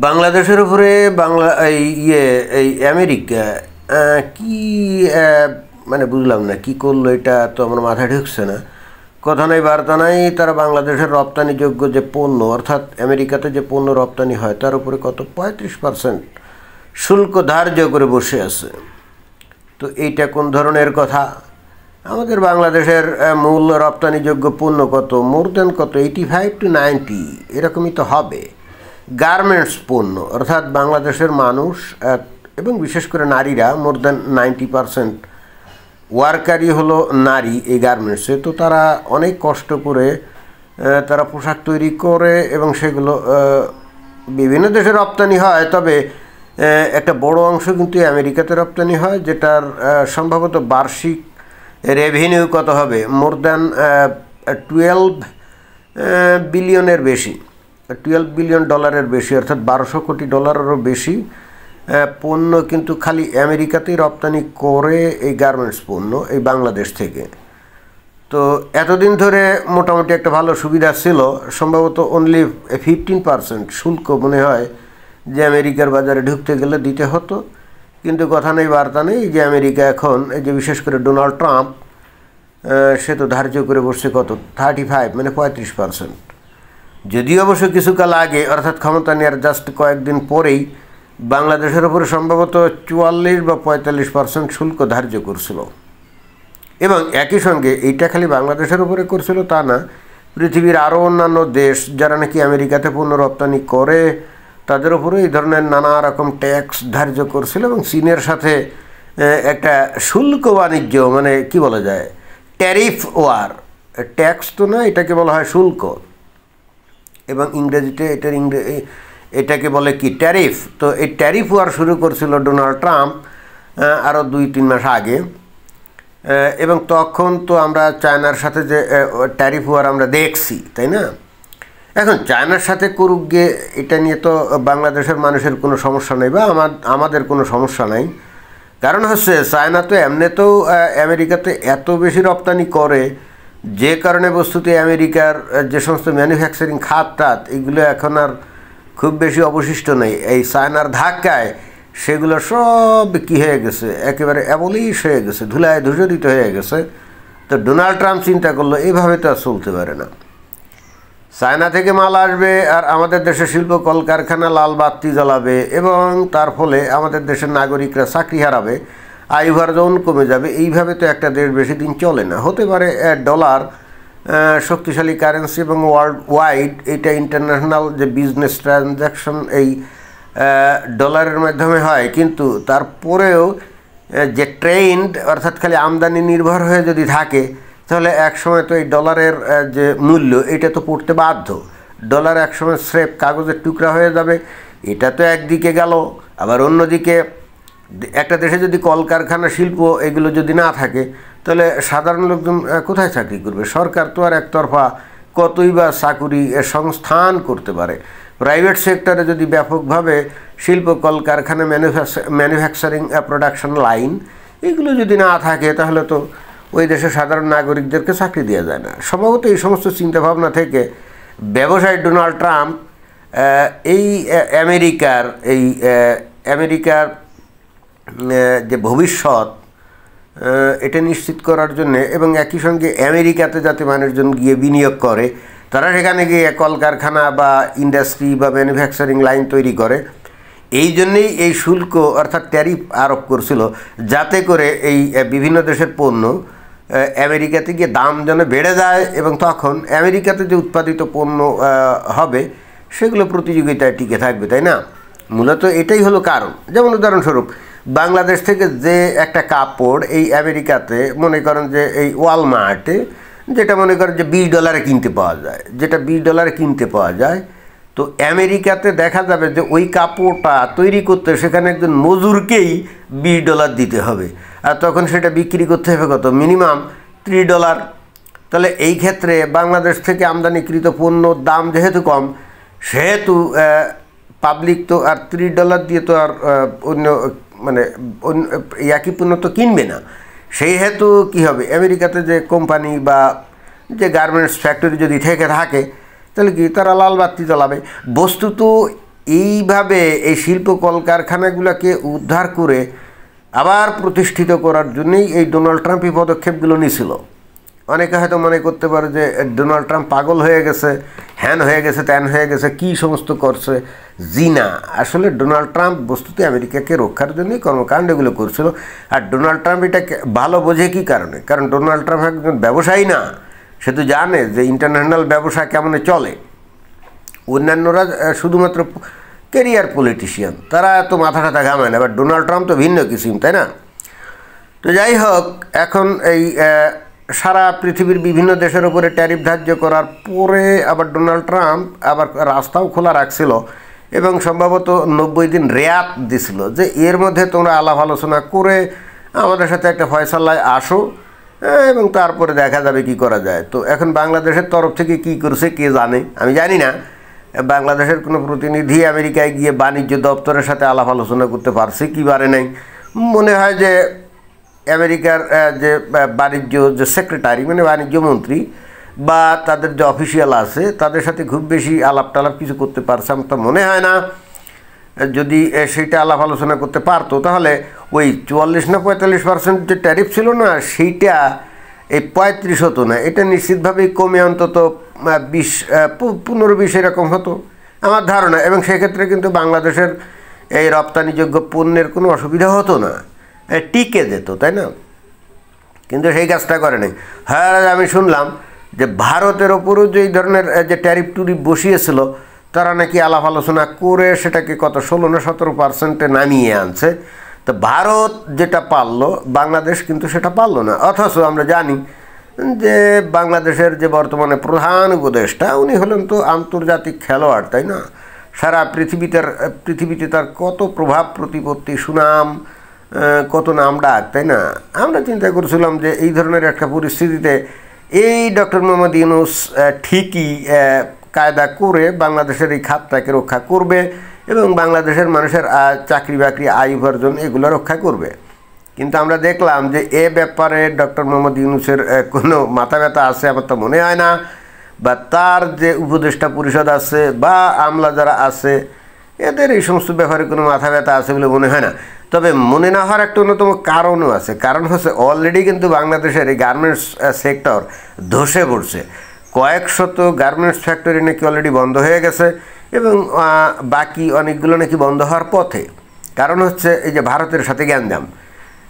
বাংলাদেশের উপরে এই আমেরিকা কি মানে বুঝলাম না কি করলো, এটা তো আমার মাথায় ঢুকছে না। কথা নাই বার্তা নাই, তারা বাংলাদেশের রপ্তানিযোগ্য যে পণ্য অর্থাৎ আমেরিকাতে যে পণ্য রপ্তানি হয় তার উপরে কত 35% শুল্ক ধার্য করে বসে আছে। তো এইটা কোন ধরনের কথা? আমাদের বাংলাদেশের মূল রপ্তানিযোগ্য পণ্য কত, মোর দেন কত 85 to 90 এরকমই তো হবে। গার্মেন্টস পণ্য অর্থাৎ বাংলাদেশের মানুষ এবং বিশেষ করে নারীরা, মোর দেন 90% ওয়ার্কারই হলো নারী এই গার্মেন্টসে। তো তারা অনেক কষ্ট করে তারা পোশাক তৈরি করে এবং সেগুলো বিভিন্ন দেশে রপ্তানি হয়। তবে একটা বড় অংশ কিন্তু আমেরিকাতে রপ্তানি হয়, যেটার সম্ভবত বার্ষিক রেভিনিউ কত হবে, মোর দ্যান 12 বিলিয়নের বেশি, 12 বিলিয়ন ডলারের বেশি, অর্থাৎ 1200 কোটি ডলারেরও বেশি পণ্য কিন্তু খালি আমেরিকাতেই রপ্তানি করে এই গার্মেন্টস পণ্য এই বাংলাদেশ থেকে। তো এতদিন ধরে মোটামুটি একটা ভালো সুবিধা ছিল, সম্ভবত অনলি 15% শুল্ক মনে হয় যে আমেরিকার বাজারে ঢুকতে গেলে দিতে হতো। কিন্তু কথা নেই বার্তা নেই যে আমেরিকা এখন এই যে বিশেষ করে ডোনাল্ড ট্রাম্প সে তো ধার্য করে বসছে কত 35 মানে 35%। যদিও অবশ্য কিছুকাল আগে অর্থাৎ ক্ষমতা নেওয়ার জাস্ট কয়েকদিন পরেই বাংলাদেশের উপরে সম্ভবত 44 বা 45% শুল্ক ধার্য করছিল। এবং একই সঙ্গে এইটা খালি বাংলাদেশের উপরে করছিল তা না, পৃথিবীর আরও অন্যান্য দেশ যারা নাকি আমেরিকাতে পণ্য রপ্তানি করে তাদের উপরে এই ধরনের নানা রকম ট্যাক্স ধার্য করছিল। এবং চীনের সাথে একটা শুল্ক বাণিজ্য, মানে কি বলা যায়, ট্যারিফ ওয়ার, ট্যাক্স তো না, এটাকে বলা হয় শুল্ক, এবং ইংরেজিতে এটাকে বলে কি ট্যারিফ। তো এই ট্যারিফ ওয়ার শুরু করছিল ডোনাল্ড ট্রাম্প আরও 2-3 মাস আগে। এবং তখন তো আমরা চায়নার সাথে যে ট্যারিফ ওয়ার আমরা দেখছি, তাই না? এখন চায়নার সাথে করুক গিয়ে, এটা নিয়ে তো বাংলাদেশের মানুষের কোনো সমস্যা নেই বা আমাদের কোনো সমস্যা নাই। কারণ হচ্ছে চায়না তো এমনিতেও আমেরিকাতে এত বেশি রপ্তানি করে, যে কারণে বস্তুতে আমেরিকার যে সমস্ত ম্যানুফ্যাকচারিং খাত এগুলো এখন আর খুব বেশি অবশিষ্ট নেই। এই চায়নার ধাক্কায় সেগুলো সব কি হয়ে গেছে, একেবারে অ্যাবলিশ হয়ে গেছে, ধুলায় ধূসরিত হয়ে গেছে। তো ডোনাল্ড ট্রাম্প চিন্তা করলো এইভাবে তো আর চলতে পারে না। চায়না থেকে মাল আসবে আর আমাদের দেশের শিল্প কলকারখানা লাল বাতি জ্বালাবে, এবং তার ফলে আমাদের দেশের নাগরিকরা চাকরি হারাবে, আয় উপার্জন কমে যাবে। এইভাবে তো একটা দেশ বেশি দিন চলে না। হতে পারে ডলার শক্তিশালী কারেন্সি এবং ওয়ার্ল্ড ওয়াইড এটা ইন্টারন্যাশনাল যে বিজনেস ট্রানজ্যাকশন এই ডলারের মাধ্যমে হয়, কিন্তু তারপরেও যে ট্রেন্ড অর্থাৎ খালি আমদানি নির্ভর হয়ে যদি থাকে তাহলে একসময় তো এই ডলারের যে মূল্য এটা তো পড়তে বাধ্য। ডলার একসময় স্রেফ কাগজের টুকরা হয়ে যাবে। এটা তো একদিকে গেল, আবার অন্যদিকে একটা দেশে যদি কলকারখানা শিল্প এগুলো যদি না থাকে তাহলে সাধারণ লোকজন কোথায় চাকরি করবে? সরকার তো আর একতরফা কতই বা চাকুরি সংস্থান করতে পারে। প্রাইভেট সেক্টরে যদি ব্যাপকভাবে শিল্প কলকারখানা ম্যানুফ্যাকচারিং প্রোডাকশন লাইন এগুলো যদি না থাকে তাহলে তো ওই দেশের সাধারণ নাগরিকদেরকে চাকরি দেওয়া যায় না। সম্ভবত এই সমস্ত চিন্তাভাবনা থেকে ব্যবসায়ী ডোনাল্ড ট্রাম্প এই আমেরিকার যে ভবিষ্যৎ এটা নিশ্চিত করার জন্যে, এবং একই সঙ্গে আমেরিকাতে যাতে মানুষজন গিয়ে বিনিয়োগ করে, তারা সেখানে গিয়ে কলকারখানা বা ইন্ডাস্ট্রি বা ম্যানুফ্যাকচারিং লাইন তৈরি করে, এই জন্যেই এই শুল্ক অর্থাৎ ট্যারিফ আরোপ করছিল, যাতে করে এই বিভিন্ন দেশের পণ্য আমেরিকাতে গিয়ে দাম যেন বেড়ে যায়, এবং তখন আমেরিকাতে যে উৎপাদিত পণ্য হবে সেগুলো প্রতিযোগিতায় টিকে থাকবে, তাই না? মূলত এটাই হলো কারণ। যেমন উদাহরণস্বরূপ বাংলাদেশ থেকে যে একটা কাপড় এই আমেরিকাতে মনে করেন যে এই ওয়ালমার্টে যেটা মনে করেন যে $20 কিনতে পাওয়া যায়, যেটা $20 কিনতে পাওয়া যায়, তো আমেরিকাতে দেখা যাবে যে ওই কাপড়টা তৈরি করতে সেখানে একজন মজুরকেই $20 দিতে হবে, আর তখন সেটা বিক্রি করতে হবে কত, মিনিমাম $3। তাহলে এই ক্ষেত্রে বাংলাদেশ থেকে আমদানিকৃত পণ্যর দাম যেহেতু কম, সেহেতু পাবলিক তো আর $3 দিয়ে তো আর অন্য মানে একই পণ্য তো কিনবে না। সেই হেতু কী হবে, আমেরিকাতে যে কোম্পানি বা যে গার্মেন্টস ফ্যাক্টরি যদি থেকে থাকে তাহলে কি তারা লাল বাতি জ্বালাবে। বস্তুত এইভাবে এই শিল্প কলকারখানাগুলোকে উদ্ধার করে আবার প্রতিষ্ঠিত করার জন্যই এই ডোনাল্ড ট্রাম্প এই পদক্ষেপগুলো নিয়েছিল। অনেকে হয়তো মনে করতে পারে যে ডোনাল্ড ট্রাম্প পাগল হয়ে গেছে, হ্যান হয়ে গেছে, ত্যান হয়ে গেছে, কী সমস্ত করছে। জি না, আসলে ডোনাল্ড ট্রাম্প বস্তুতে আমেরিকাকে রক্ষার জন্যই কর্মকাণ্ডগুলো করছিল। আর ডোনাল্ড ট্রাম্প এটাকে ভালো বোঝে কী কারণে, কারণ ডোনাল্ড ট্রাম্প একজন ব্যবসায়ী না, সে তো জানে যে ইন্টারন্যাশনাল ব্যবসা কেমনে চলে। অন্যান্যরা শুধুমাত্র ক্যারিয়ার পলিটিশিয়ান, তারা এত মাথা টাথা ঘামায় না, এবার ডোনাল্ড ট্রাম্প তো ভিন্ন কিসিম, তাই না? তো যাই হোক, এখন এই সারা পৃথিবীর বিভিন্ন দেশের উপরে ট্যারিফ ধার্য করার পরে আবার ডোনাল্ড ট্রাম্প আবার রাস্তাও খোলা রাখছিল এবং সম্ভবত 90 দিন রেয়াত দিছিল যে এর মধ্যে তোমরা আলাপ আলোচনা করে আমাদের সাথে একটা ফয়সালায় আসো এবং তারপরে দেখা যাবে কি করা যায়। তো এখন বাংলাদেশের তরফ থেকে কি করছে কে জানে, আমি জানি না। বাংলাদেশের কোনো প্রতিনিধি আমেরিকায় গিয়ে বাণিজ্য দপ্তরের সাথে আলাপ আলোচনা করতে পারছে কি পারে নাই। মনে হয় যে আমেরিকার যে বাণিজ্য যে সেক্রেটারি, মানে বাণিজ্য মন্ত্রী বা তাদের যে অফিসিয়াল আছে, তাদের সাথে খুব বেশি আলাপ টালাপ কিছু করতে পারছে আমার তো মনে হয় না। যদি সেইটা আলাপ আলোচনা করতে পারতো তাহলে ওই 44 না 45% যে ট্যারিফ ছিল না, সেইটা এই 35 হতো না, এটা নিশ্চিতভাবেই কমে অন্তত 15-20 এরকম হতো আমার ধারণা। এবং সেক্ষেত্রে কিন্তু বাংলাদেশের এই রপ্তানিযোগ্য পণ্যের কোনো অসুবিধা হতো না, টিকে যেত, তাই না? কিন্তু সেই কাজটা করে নাই। হ্যাঁ, আমি শুনলাম যে ভারতের ওপরও যে এই ধরনের যে ট্যারিফ টুরিফ বসিয়েছিল, তারা নাকি আলাপ আলোচনা করে সেটাকে কত 16 না 17% নামিয়ে আনছে। তো ভারত যেটা পারলো, বাংলাদেশ কিন্তু সেটা পারলো না। অথচ আমরা জানি যে বাংলাদেশের যে বর্তমানে প্রধান উপদেষ্টা, উনি হলেন তো আন্তর্জাতিক খেলোয়াড়, তাই না? সারা পৃথিবীতে তার কত প্রভাব প্রতিপত্তি, সুনাম, কত নাম ডাক, তাই না? আমরা চিন্তা করছিলাম যে এই ধরনের একটা পরিস্থিতিতে এই ডক্টর মোহাম্মদ ইউনূস ঠিকই কায়দা করে বাংলাদেশের এই খাতটাকে রক্ষা করবে এবং বাংলাদেশের মানুষের চাকরি বাকরি, আয় উপার্জন এগুলো রক্ষা করবে। কিন্তু আমরা দেখলাম যে এ ব্যাপারে ডক্টর মোহাম্মদ ইউনূসের কোনো মাথা ব্যথা আছে আমার তো মনে হয় না, বা তার যে উপদেষ্টা পরিষদ আছে বা আমলা যারা আছে, এদের এই সমস্ত ব্যাপারে কোনো মাথা ব্যথা আছে বলে মনে হয় না। তবে মনে না হওয়ার একটা অন্যতম কারণও আছে। কারণ হচ্ছে অলরেডি কিন্তু বাংলাদেশের এই গার্মেন্টস সেক্টর ধসে পড়ছে। কয়েক শত গার্মেন্টস ফ্যাক্টরি নাকি অলরেডি বন্ধ হয়ে গেছে এবং বাকি অনেকগুলো নাকি বন্ধ হওয়ার পথে। কারণ হচ্ছে এই যে ভারতের সাথে গ্যাঞ্জাম।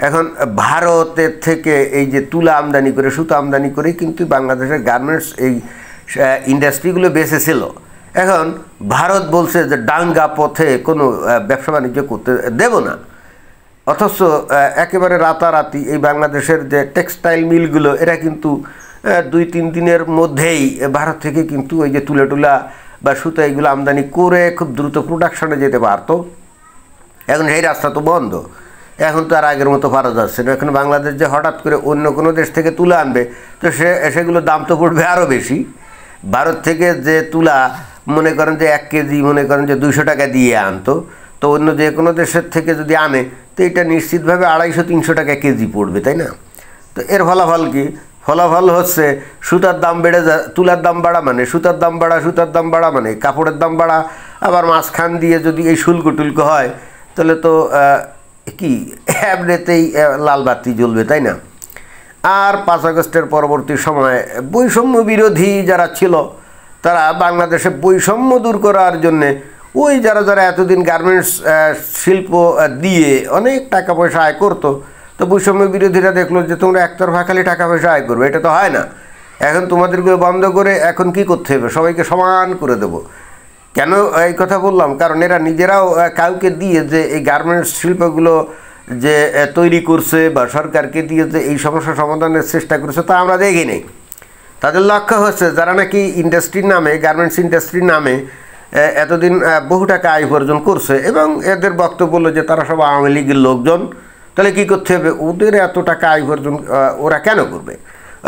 এখন ভারতের থেকে এই যে তুলা আমদানি করে, সুতা আমদানি করে কিন্তু বাংলাদেশের গার্মেন্টস এই ইন্ডাস্ট্রিগুলো বেঁচেছিল। এখন ভারত বলছে যে ডাঙ্গা পথে কোনো ব্যবসা বাণিজ্য করতে দেব না। অথচ একেবারে রাতারাতি এই বাংলাদেশের যে টেক্সটাইল মিলগুলো, এরা কিন্তু 2-3 দিনের মধ্যেই ভারত থেকে কিন্তু ওই যে তুলা বা সুতা এগুলো আমদানি করে খুব দ্রুত প্রোডাকশনে যেতে পারতো। এখন সেই রাস্তা তো বন্ধ, এখন তো আর আগের মতো পারা যাচ্ছে না। এখন বাংলাদেশ যে হঠাৎ করে অন্য কোনো দেশ থেকে তুলা আনবে, তো সেগুলোর দাম তো পড়বে আরও বেশি। ভারত থেকে যে তুলা মনে করেন যে 1 কেজি মনে করেন যে 200 টাকা দিয়ে আনতো, তো অন্য যে কোনো দেশের থেকে যদি আনে তো এটা নিশ্চিতভাবে 250-300 টাকা কেজি পড়বে, তাই না? তো এর ফলাফল কি? ফলাফল হচ্ছে সুতার দাম বেড়ে যায়, তুলার দাম বাড়া মানে সুতার দাম বাড়া, সুতার দাম বাড়া মানে কাপড়ের দাম বাড়া। আবার মাঝখান দিয়ে যদি এই শুল্ক টুল্ক হয় তাহলে তো কি এমনিতেই লাল বাতি জ্বলবে, তাই না? আর 5 আগস্টের পরবর্তী সময়ে বৈষম্য বিরোধী যারা ছিল, তারা বাংলাদেশে বৈষম্য দূর করার জন্যে ওই যারা এতদিন গার্মেন্টস শিল্প দিয়ে অনেক টাকা পয়সা আয় করতো, তো বৈষম্য বিরোধীরা দেখলো যে তোমরা একতরফা খালি টাকা পয়সা আয় করবে, এটা তো হয় না। এখন তোমাদেরকে বন্ধ করে এখন কি করতে হবে? সবাইকে সমান করে দেবো। কেন এই কথা বললাম? কারণ এরা নিজেরাও কাউকে দিয়ে যে এই গার্মেন্টস শিল্পগুলো যে তৈরি করছে বা সরকারকে দিয়ে যে এই সমস্যা সমাধানের চেষ্টা করছে, তা আমরা দেখি নেই। তাদের লক্ষ্য হচ্ছে যারা নাকি ইন্ডাস্ট্রির নামে, গার্মেন্টস ইন্ডাস্ট্রির নামে এতদিন বহু টাকা আয় উপার্জন করছে এবং এদের বক্তব্য হলো যে তারা সব আওয়ামী লীগের লোকজন, তাহলে কী করতে হবে? ওদের এত টাকা আয় উপার্জন ওরা কেন করবে?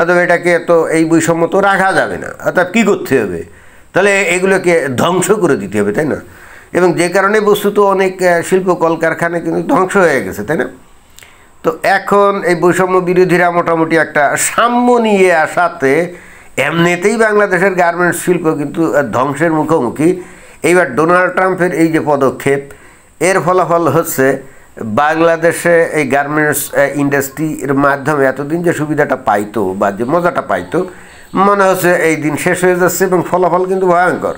অথবা এটাকে তো এই বৈষম্য তো রাখা যাবে না, অর্থাৎ কী করতে হবে? তাহলে এগুলোকে ধ্বংস করে দিতে হবে, তাই না? এবং যে কারণে বস্তুত অনেক শিল্প কলকারখানা কিন্তু ধ্বংস হয়ে গেছে, তাই না? তো এখন এই বৈষম্য বিরোধীরা মোটামুটি একটা সাম্য নিয়ে আসাতে এমনিতেই বাংলাদেশের গার্মেন্টস শিল্প কিন্তু ধ্বংসের মুখোমুখি। এইবার ডোনাল্ড ট্রাম্পের এই যে পদক্ষেপ, এর ফলাফল হচ্ছে বাংলাদেশে এই গার্মেন্টস ইন্ডাস্ট্রির মাধ্যমে এতদিন যে সুবিধাটা পাইতো বা যে মজাটা পাইতো, মনে হচ্ছে এই দিন শেষ হয়ে যাচ্ছে। এবং ফলাফল কিন্তু ভয়ঙ্কর,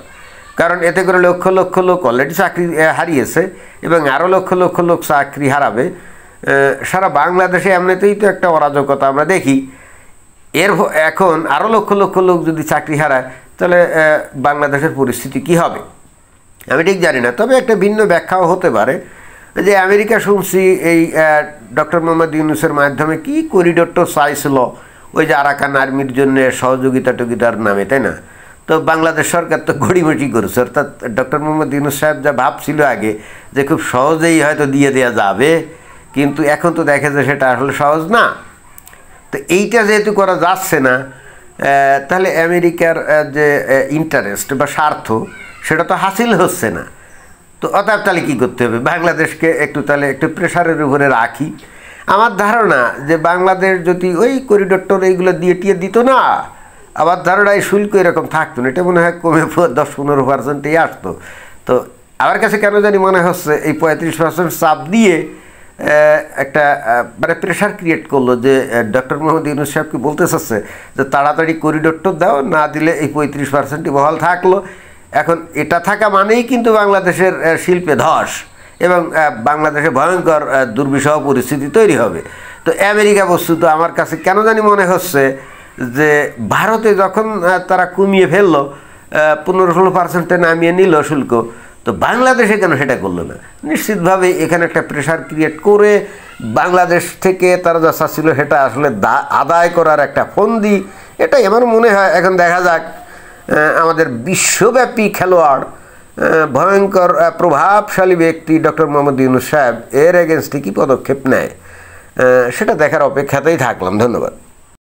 কারণ এতে করে লক্ষ লক্ষ লোক অলরেডি চাকরি হারিয়েছে এবং আরও লক্ষ লক্ষ লোক চাকরি হারাবে। সারা বাংলাদেশে এমনিতেই তো একটা অরাজকতা আমরা দেখি, এখন আরও লক্ষ লক্ষ লোক যদি চাকরি হারায় তাহলে বাংলাদেশের পরিস্থিতি কি হবে আমি ঠিক জানি না। তবে একটা ভিন্ন ব্যাখ্যাও হতে পারে যে আমেরিকা শুনছি এই ডক্টর মোহাম্মদ ইউনূসের মাধ্যমে কি করিডোরটা চাইছিল ওই যে আরাকান আর্মির জন্য সহযোগিতা টুকিটার নামে, তাই না? তো বাংলাদেশ সরকার তো গড়িমটি করেছে, অর্থাৎ ডক্টর মোহাম্মদ ইউনূস সাহেব যা ভাবছিল আগে যে খুব সহজেই হয়তো দিয়ে দেওয়া যাবে, কিন্তু এখন তো দেখে যে সেটা আসলে সহজ না। তো এইটা যেহেতু করা যাচ্ছে না, তাহলে আমেরিকার যে ইন্টারেস্ট বা স্বার্থ সেটা তো হাসিল হচ্ছে না। তো অতএব তাহলে কী করতে হবে, বাংলাদেশকে তাহলে একটু প্রেশারের উপরে রাখি। আমার ধারণা যে বাংলাদেশ যদি ওই করিডোর এইগুলো দিয়ে টিয়ে দিত না, আমার ধারণা এই শুল্ক এরকম থাকতো না, এটা মনে হয় কমে 10-15%ই আসতো। তো আমার কাছে কেন জানি মনে হচ্ছে এই 35% চাপ দিয়ে একটা মানে প্রেশার ক্রিয়েট করলো যে ডক্টর মোহাম্মদ ইউনূস সাহেবকে বলতে চাচ্ছে যে তাড়াতাড়ি করিডোরটা দাও, না দিলে এই 35%ই বহাল থাকলো। এখন এটা থাকা মানেই কিন্তু বাংলাদেশের শিল্পে ধস এবং বাংলাদেশে ভয়ঙ্কর দুর্বিষহ পরিস্থিতি তৈরি হবে। তো আমেরিকা বস্তুত আমার কাছে কেন জানি মনে হচ্ছে যে ভারতে যখন তারা কমিয়ে ফেললো 15-16% নামিয়ে নিল শুল্ক, তো বাংলাদেশে কেন সেটা করলো না? নিশ্চিতভাবে এখানে একটা প্রেশার ক্রিয়েট করে বাংলাদেশ থেকে তারা যা চাচ্ছিল সেটা আসলে আদায় করার একটা ফন্দি, এটাই আমার মনে হয়। এখন দেখা যাক আমাদের বিশ্বব্যাপী খেলোয়াড় ভয়ঙ্কর প্রভাবশালী ব্যক্তি ডক্টর মোহাম্মদ ইউনূস সাহেব এর এগেনস্টে কী পদক্ষেপ নেয়, সেটা দেখার অপেক্ষাতেই থাকলাম। ধন্যবাদ।